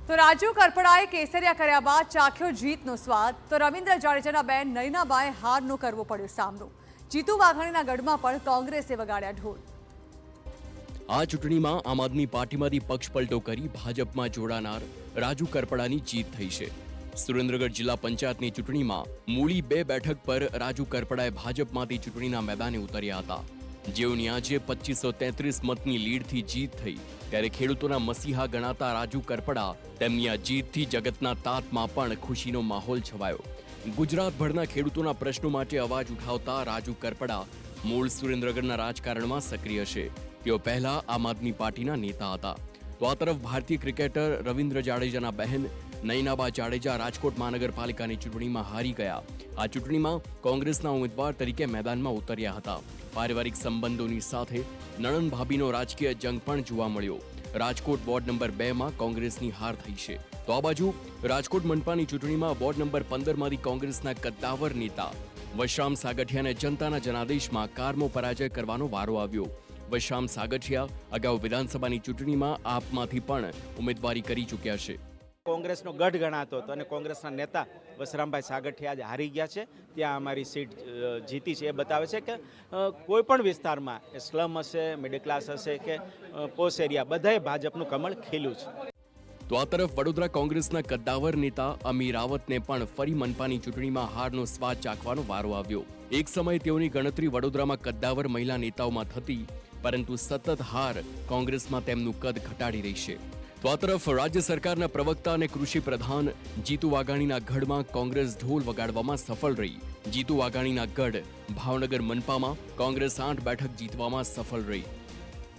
તો રાજુ કરપડાએ કેસરિયા કર્યા બાદ ચાખ્યો જીતનો સ્વાદ, તો રવિન્દ્ર જાડેજાના બેન નયનાબાએ હારનો કરવો પડ્યો સામનો। જીતુ વાઘાણીના ગઢમાં પણ કોંગ્રેસે વગાડ્યા ઢોલ। આ ચૂંટણીમાં આમ આદમી પાર્ટીમાંથી પક્ષ પલટો કરી ભાજપમાં જોડાનાર રાજુ કરપડાની જીત થઈ છે। સુરેન્દ્રનગર જિલ્લા પંચાયતની ચૂંટણીમાં મૂળી 2 બેઠક પર રાજુ કરપડાએ ભાજપમાંથી ચૂંટણીના મેદાને ઉતર્યા હતા, જેઓની આજે 2533 મતની લીડથી જીત થઈ। ત્યારે ખેડૂતોના મસીહા ગણાતા રાજુ કરપડા તેમની આ જીતથી જગતના તાતમાં પણ ખુશીનો માહોલ છવાયો। ગુજરાતભરના ખેડૂતોના પ્રશ્નો માટે અવાજ ઉઠાવતા રાજુ કરપડા મૂળ સુરેન્દ્રનગરના રાજકારણમાં સક્રિય છે। તેઓ પહેલા આમ આદમી પાર્ટીના નેતા હતા। તો આ તરફ ભારતીય ક્રિકેટર રવિન્દ્ર જાડેજાના બહેન નયનાબા જાડેજા રાજકોટ મહાનગરપાલિકાની ચૂંટણીમાં હારી ગયા। આ ચૂંટણીમાં કોંગ્રેસના ઉમેદવાર તરીકે મેદાનમાં ઉતર્યા હતા। પારિવારિક સંબંધોની સાથે નણંદ ભાભીનો રાજકીય જંગ પણ જોવા મળ્યો। રાજકોટ વોર્ડ નંબર 2 માં કોંગ્રેસની હાર થઈ છે, તો આ બાજુ રાજકોટ મનપાની ચૂંટણીમાં વોર્ડ નંબર 15 માંથી કોંગ્રેસના કદ્દાવર નેતા વશરામ સાગઠિયાને જનતાના જનાદેશમાં કારમો પરાજય કરવાનો વારો આવ્યો। વશરામ સાગઠિયા અગાઉ વિધાનસભાની ચૂંટણીમાં આપમાંથી પણ ઉમેદવારી કરી ચૂક્યા છે। કોંગ્રેસનો ગઢ ગણાતો હતો અને કોંગ્રેસના નેતા વશરામભાઈ સાગઠિયા આજે હારી ગયા છે। ત્યાં અમારી સીટ જીતી છે। એ બતાવે છે કે કોઈ પણ વિસ્તારમાં સ્લમ હશે, મિડલ ક્લાસ હશે કે પોશ એરિયા, બધાએ ભાજપનું કમળ ખીલ્યું છે। તો આ તરફ વડોદરા કોંગ્રેસના કદ્દાવર નેતા અમી રાવતને પણ ફરી મનપાની ચૂંટણીમાં હારનો સ્વાદ ચાખવાનો વારો આવ્યો। એક સમયે તેઓની ગણતરી વડોદરામાં કદ્દાવર મહિલા નેતાઓમાં થતી, પરંતુ સતત હાર કોંગ્રેસમાં તેમનું કદ ઘટાડી રહી છે। તો આ તરફ રાજ્ય સરકારના પ્રવક્તા અને કૃષિ પ્રધાન જીતુ વાઘાણીના ગઢમાં કોંગ્રેસ ઢોલ વગાડવામાં સફળ રહી। જીતુ વાઘાણીના ગઢ ભાવનગર મનપામાં કોંગ્રેસ 8 બેઠક જીતવામાં સફળ રહી।